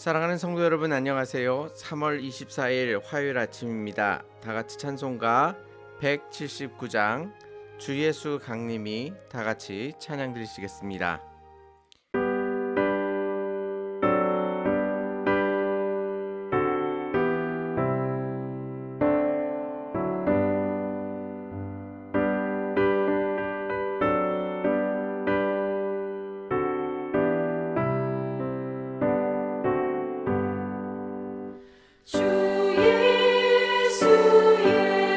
사랑하는 성도 여러분, 안녕하세요. 3월 24일 화요일 아침입니다. 다 같이 찬송가 179장 주 예수 강림이 다 같이 찬양 드리시겠습니다. 주 예수의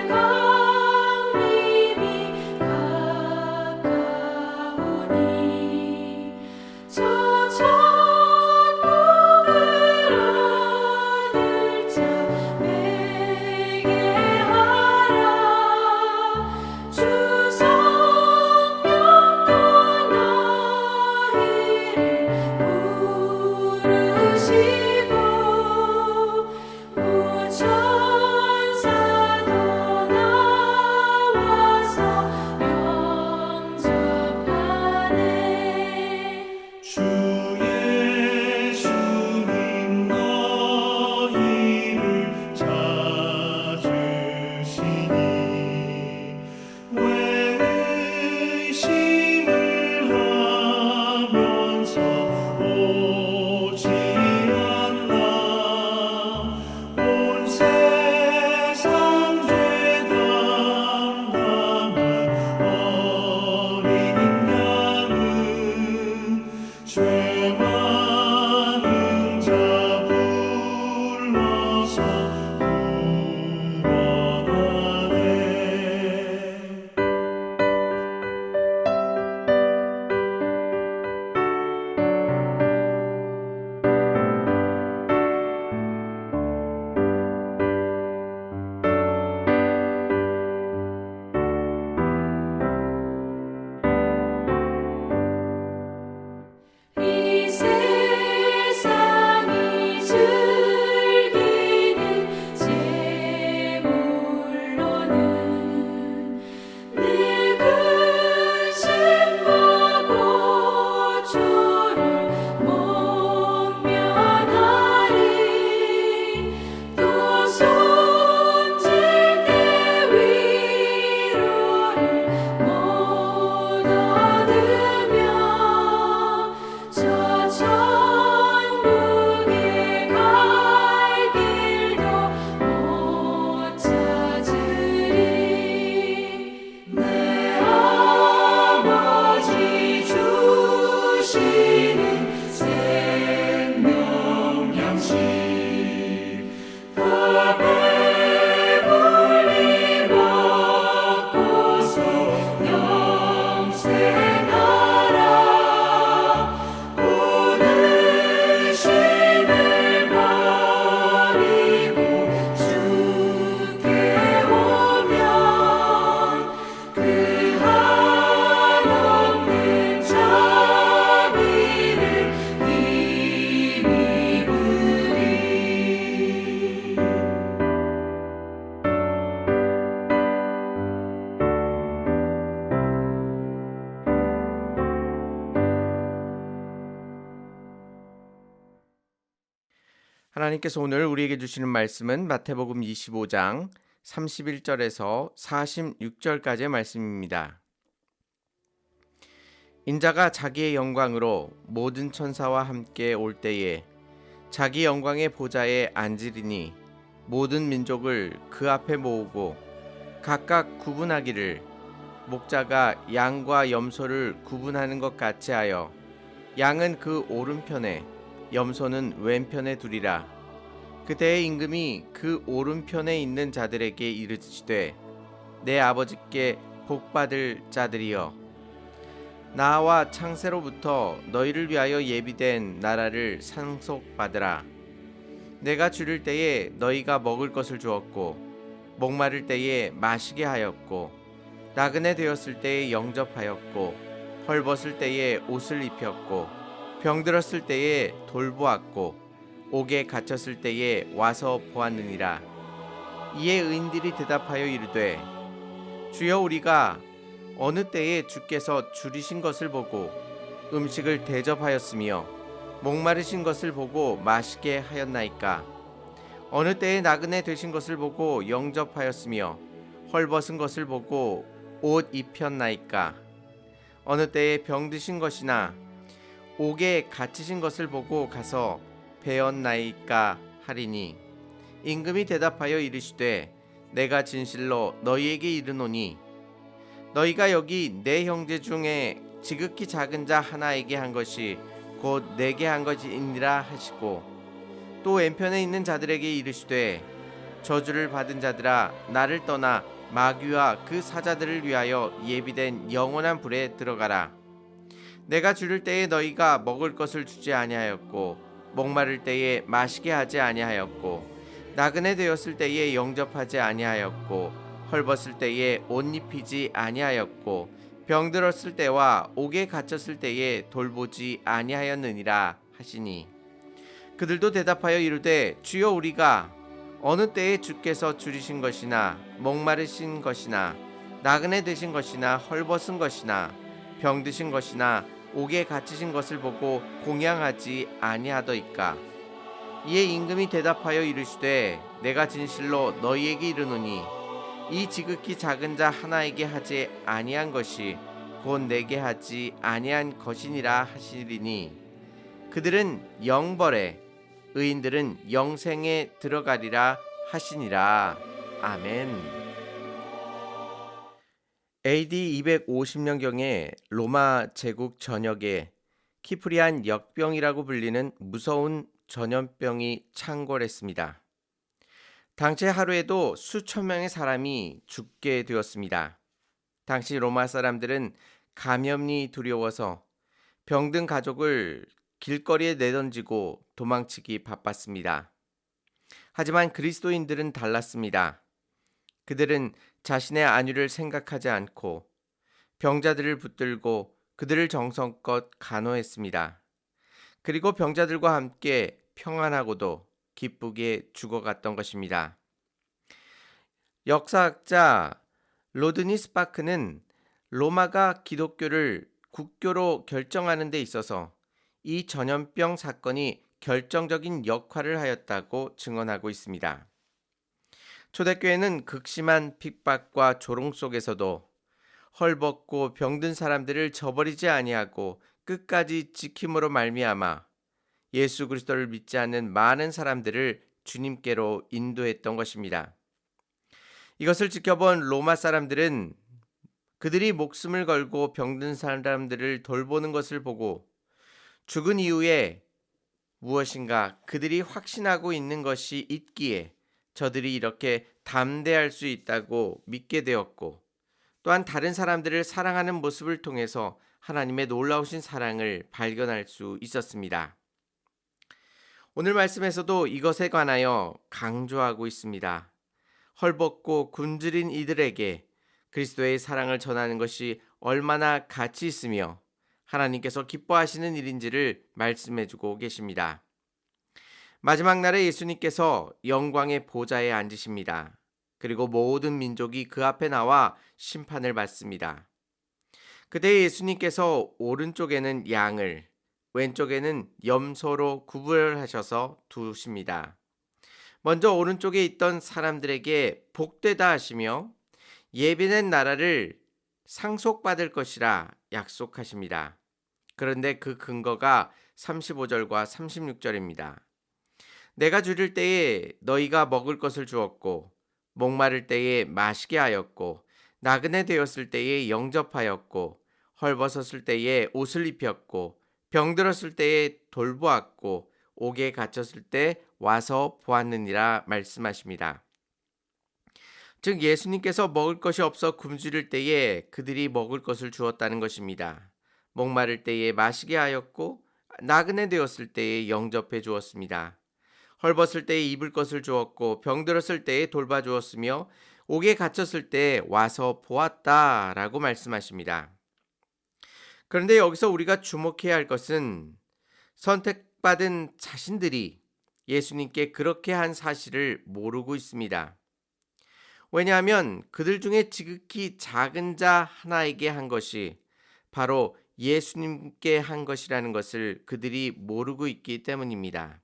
강림이 가까우니 저 천국을 얻을 자 되게 하라. 주 성령 너희를 부르시고 천사도 나와서 영접하네. 주 예수님 너희를 찾으시니 왜 의심을 하면서 오지 않나. 온 세상 죄 담당한 어린 양은 죄 많은 자 불러서 구원하네. 이 세상이 즐기는 재물로는 내 근심과 고초를 못 면하리. 또 손질 때 위로를 못 얻으며 저 천국에 갈 길도 못 찾으리. 내 아버지 주시는 생명 양식 다 배불리 먹고서 영생하라. 온 의심을 버리고 주께 오면 그 한없는 자비를 힘입으리. 하나님께서 오늘 우리에게 주시는 말씀은 마태복음 25장 31절에서 46절까지의 말씀입니다. 인자가 자기의 영광으로 모든 천사와 함께 올 때에 자기 영광의 보좌에 앉으리니 모든 민족을 그 앞에 모으고 각각 구분하기를 목자가 양과 염소를 구분하는 것 같이 하여 양은 그 오른편에 염소는 왼편에 두리라. 그때의 임금이 그 오른편에 있는 자들에게 이르시되 내 아버지께 복받을 자들이여, 나와 창세로부터 너희를 위하여 예비된 나라를 상속받으라. 내가 줄일 때에 너희가 먹을 것을 주었고 목마를 때에 마시게 하였고 나그네 되었을 때에 영접하였고 헐벗을 때에 옷을 입혔고 병들었을 때에 돌보았고 옥에 갇혔을 때에 와서 보았느니라. 이에 의인들이 대답하여 이르되 주여, 우리가 어느 때에 주께서 줄이신 것을 보고 음식을 대접하였으며 목마르신 것을 보고 마시게 하였나이까? 어느 때에 나그네 되신 것을 보고 영접하였으며 헐벗은 것을 보고 옷 입혔나이까? 어느 때에 병드신 것이나 옥에 갇히신 것을 보고 가서 배었나이까 하리니, 임금이 대답하여 이르시되 내가 진실로 너희에게 이르노니 너희가 여기 내 형제 중에 지극히 작은 자 하나에게 한 것이 곧 내게 한 것이니라 하시고, 또 왼편에 있는 자들에게 이르시되 저주를 받은 자들아, 나를 떠나 마귀와 그 사자들을 위하여 예비된 영원한 불에 들어가라. 내가 주를 때에 너희가 먹을 것을 주지 아니하였고, 목마를 때에 마시게 하지 아니하였고, 나그네 되었을 때에 영접하지 아니하였고, 헐벗을 때에 옷 입히지 아니하였고, 병들었을 때와 옥에 갇혔을 때에 돌보지 아니하였느니라 하시니, 그들도 대답하여 이르되 주여, 우리가 어느 때에 주께서 줄이신 것이나 목마르신 것이나 나그네 되신 것이나 헐벗은 것이나 병드신 것이나 옥에 갇히신 것을 보고 공양하지 아니하더이까? 이에 임금이 대답하여 이르시되 내가 진실로 너희에게 이르노니 이 지극히 작은 자 하나에게 하지 아니한 것이 곧 내게 하지 아니한 것이니라 하시리니, 그들은 영벌에 의인들은 영생에 들어가리라 하시니라. 아멘. AD 250년경에 로마 제국 전역에 키프리안 역병이라고 불리는 무서운 전염병이 창궐했습니다. 당시 하루에도 수천 명의 사람이 죽게 되었습니다. 당시 로마 사람들은 감염이 두려워서 병든 가족을 길거리에 내던지고 도망치기 바빴습니다. 하지만 그리스도인들은 달랐습니다. 그들은 자신의 안위를 생각하지 않고 병자들을 붙들고 그들을 정성껏 간호했습니다. 그리고 병자들과 함께 평안하고도 기쁘게 죽어갔던 것입니다. 역사학자 로드니 스파크는 로마가 기독교를 국교로 결정하는 데 있어서 이 전염병 사건이 결정적인 역할을 하였다고 증언하고 있습니다. 초대교회는 극심한 핍박과 조롱 속에서도 헐벗고 병든 사람들을 저버리지 아니하고 끝까지 지킴으로 말미암아 예수 그리스도를 믿지 않는 많은 사람들을 주님께로 인도했던 것입니다. 이것을 지켜본 로마 사람들은 그들이 목숨을 걸고 병든 사람들을 돌보는 것을 보고 죽은 이후에 무엇인가 그들이 확신하고 있는 것이 있기에 저들이 이렇게 담대할 수 있다고 믿게 되었고, 또한 다른 사람들을 사랑하는 모습을 통해서 하나님의 놀라우신 사랑을 발견할 수 있었습니다. 오늘 말씀에서도 이것에 관하여 강조하고 있습니다. 헐벗고 굶주린 이들에게 그리스도의 사랑을 전하는 것이 얼마나 가치 있으며 하나님께서 기뻐하시는 일인지를 말씀해주고 계십니다. 마지막 날에 예수님께서 영광의 보좌에 앉으십니다. 그리고 모든 민족이 그 앞에 나와 심판을 받습니다. 그때 예수님께서 오른쪽에는 양을, 왼쪽에는 염소로 구별하셔서 두십니다. 먼저 오른쪽에 있던 사람들에게 복되다 하시며 예비된 나라를 상속받을 것이라 약속하십니다. 그런데 그 근거가 35절과 36절입니다. 내가 줄일 때에 너희가 먹을 것을 주었고, 목마를 때에 마시게 하였고, 나그네 되었을 때에 영접하였고, 헐벗었을 때에 옷을 입혔고, 병들었을 때에 돌보았고, 옥에 갇혔을 때 와서 보았느니라 말씀하십니다. 즉 예수님께서 먹을 것이 없어 굶주릴 때에 그들이 먹을 것을 주었다는 것입니다. 목마를 때에 마시게 하였고, 나그네 되었을 때에 영접해 주었습니다. 헐벗을 때에 입을 것을 주었고, 병들었을 때에 돌봐 주었으며, 옥에 갇혔을 때 와서 보았다라고 말씀하십니다. 그런데 여기서 우리가 주목해야 할 것은 선택받은 자신들이 예수님께 그렇게 한 사실을 모르고 있습니다. 왜냐하면 그들 중에 지극히 작은 자 하나에게 한 것이 바로 예수님께 한 것이라는 것을 그들이 모르고 있기 때문입니다.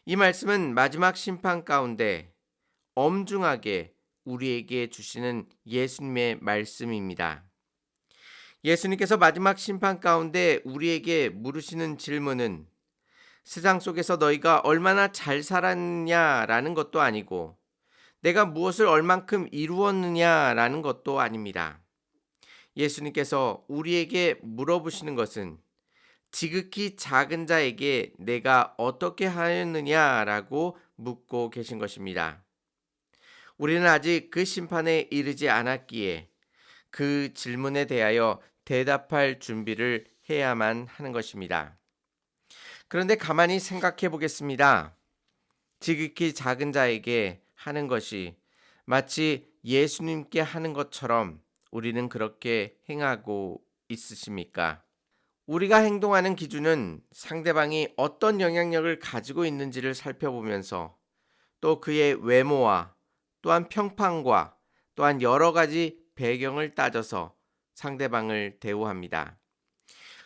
이 말씀은 마지막 심판 가운데 엄중하게 우리에게 주시는 예수님의 말씀입니다. 예수님께서 마지막 심판 가운데 우리에게 물으시는 질문은 세상 속에서 너희가 얼마나 잘 살았느냐라는 것도 아니고 내가 무엇을 얼만큼 이루었느냐라는 것도 아닙니다. 예수님께서 우리에게 물어보시는 것은 지극히 작은 자에게 내가 어떻게 하였느냐라고 묻고 계신 것입니다. 우리는 아직 그 심판에 이르지 않았기에 그 질문에 대하여 대답할 준비를 해야만 하는 것입니다. 그런데 가만히 생각해 보겠습니다. 지극히 작은 자에게 하는 것이 마치 예수님께 하는 것처럼 우리는 그렇게 행하고 있으십니까? 우리가 행동하는 기준은 상대방이 어떤 영향력을 가지고 있는지를 살펴보면서 또 그의 외모와 또한 평판과 또한 여러 가지 배경을 따져서 상대방을 대우합니다.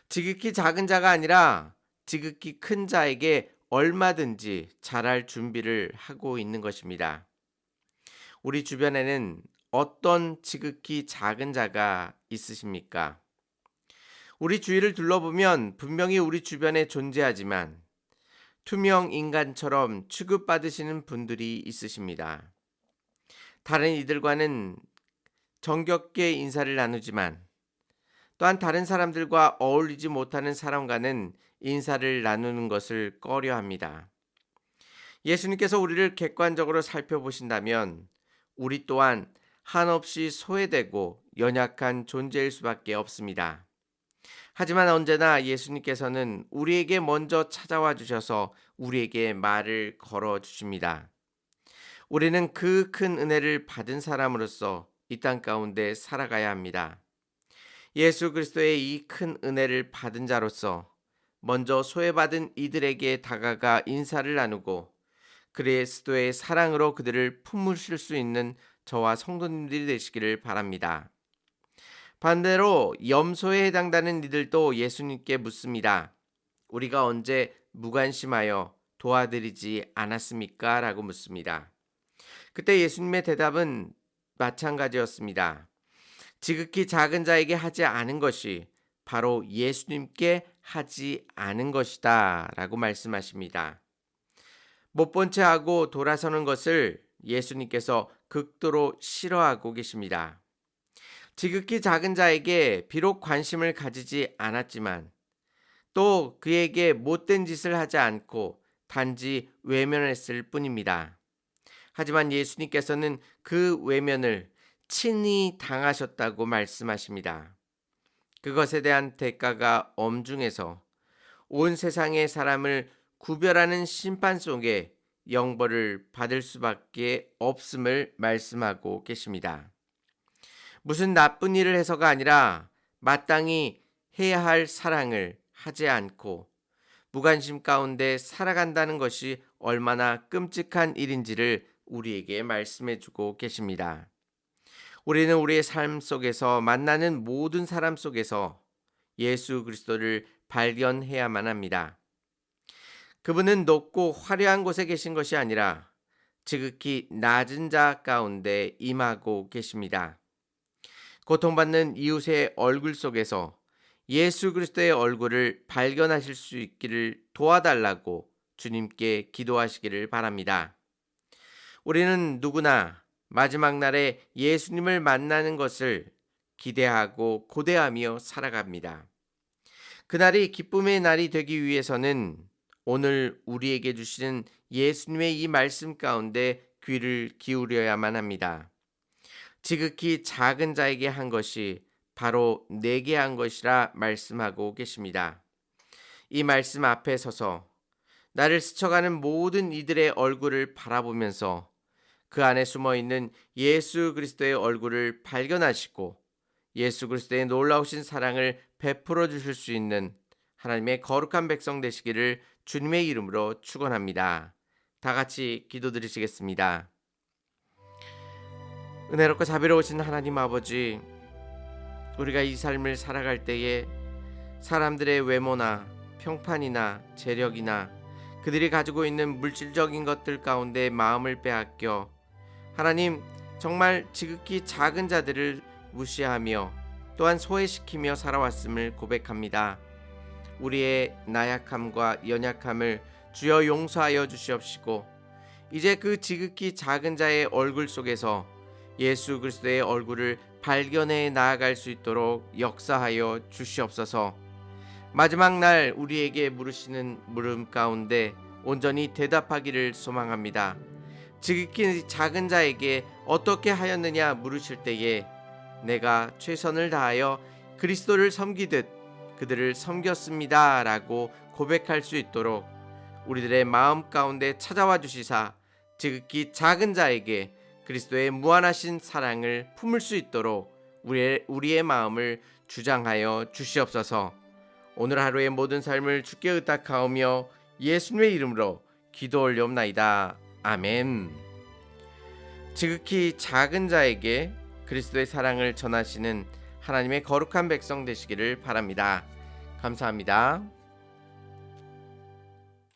지극히 작은 자가 아니라 지극히 큰 자에게 얼마든지 잘할 준비를 하고 있는 것입니다. 우리 주변에는 어떤 지극히 작은 자가 있으십니까? 우리 주위를 둘러보면 분명히 우리 주변에 존재하지만 투명 인간처럼 취급받으시는 분들이 있으십니다. 다른 이들과는 정겹게 인사를 나누지만 또한 다른 사람들과 어울리지 못하는 사람과는 인사를 나누는 것을 꺼려합니다. 예수님께서 우리를 객관적으로 살펴보신다면 우리 또한 한없이 소외되고 연약한 존재일 수밖에 없습니다. 하지만 언제나 예수님께서는 우리에게 먼저 찾아와 주셔서 우리에게 말을 걸어 주십니다. 우리는 그 큰 은혜를 받은 사람으로서 이 땅 가운데 살아가야 합니다. 예수 그리스도의 이 큰 은혜를 받은 자로서 먼저 소외받은 이들에게 다가가 인사를 나누고 그리스도의 사랑으로 그들을 품으실 수 있는 저와 성도님들이 되시기를 바랍니다. 반대로 염소에 해당되는 이들도 예수님께 묻습니다. 우리가 언제 무관심하여 도와드리지 않았습니까? 라고 묻습니다. 그때 예수님의 대답은 마찬가지였습니다. 지극히 작은 자에게 하지 않은 것이 바로 예수님께 하지 않은 것이다 라고 말씀하십니다. 못 본 채 하고 돌아서는 것을 예수님께서 극도로 싫어하고 계십니다. 지극히 작은 자에게 비록 관심을 가지지 않았지만 또 그에게 못된 짓을 하지 않고 단지 외면했을 뿐입니다. 하지만 예수님께서는 그 외면을 친히 당하셨다고 말씀하십니다. 그것에 대한 대가가 엄중해서 온 세상의 사람을 구별하는 심판 속에 영벌을 받을 수밖에 없음을 말씀하고 계십니다. 무슨 나쁜 일을 해서가 아니라 마땅히 해야 할 사랑을 하지 않고 무관심 가운데 살아간다는 것이 얼마나 끔찍한 일인지를 우리에게 말씀해 주고 계십니다. 우리는 우리의 삶 속에서 만나는 모든 사람 속에서 예수 그리스도를 발견해야만 합니다. 그분은 높고 화려한 곳에 계신 것이 아니라 지극히 낮은 자 가운데 임하고 계십니다. 고통받는 이웃의 얼굴 속에서 예수 그리스도의 얼굴을 발견하실 수 있기를 도와달라고 주님께 기도하시기를 바랍니다. 우리는 누구나 마지막 날에 예수님을 만나는 것을 기대하고 고대하며 살아갑니다. 그날이 기쁨의 날이 되기 위해서는 오늘 우리에게 주시는 예수님의 이 말씀 가운데 귀를 기울여야만 합니다. 지극히 작은 자에게 한 것이 바로 내게 한 것이라 말씀하고 계십니다. 이 말씀 앞에 서서 나를 스쳐가는 모든 이들의 얼굴을 바라보면서 그 안에 숨어있는 예수 그리스도의 얼굴을 발견하시고 예수 그리스도의 놀라우신 사랑을 베풀어 주실 수 있는 하나님의 거룩한 백성 되시기를 주님의 이름으로 축원합니다. 다 같이 기도드리시겠습니다. 은혜롭고 자비로우신 하나님 아버지, 우리가 이 삶을 살아갈 때에 사람들의 외모나 평판이나 재력이나 그들이 가지고 있는 물질적인 것들 가운데 마음을 빼앗겨 하나님 정말 지극히 작은 자들을 무시하며 또한 소외시키며 살아왔음을 고백합니다. 우리의 나약함과 연약함을 주여 용서하여 주시옵시고 이제 그 지극히 작은 자의 얼굴 속에서 예수 그리스도의 얼굴을 발견해 나아갈 수 있도록 역사하여 주시옵소서. 마지막 날 우리에게 물으시는 물음 가운데 온전히 대답하기를 소망합니다. 지극히 작은 자에게 어떻게 하였느냐 물으실 때에 내가 최선을 다하여 그리스도를 섬기듯 그들을 섬겼습니다 라고 고백할 수 있도록 우리들의 마음 가운데 찾아와 주시사 지극히 작은 자에게 그리스도의 무한하신 사랑을 품을 수 있도록 우리의 마음을 주장하여 주시옵소서. 오늘 하루의 모든 삶을 주께 의탁하오며 예수님의 이름으로 기도 올려옵나이다. 아멘. 지극히 작은 자에게 그리스도의 사랑을 전하시는 하나님의 거룩한 백성 되시기를 바랍니다. 감사합니다.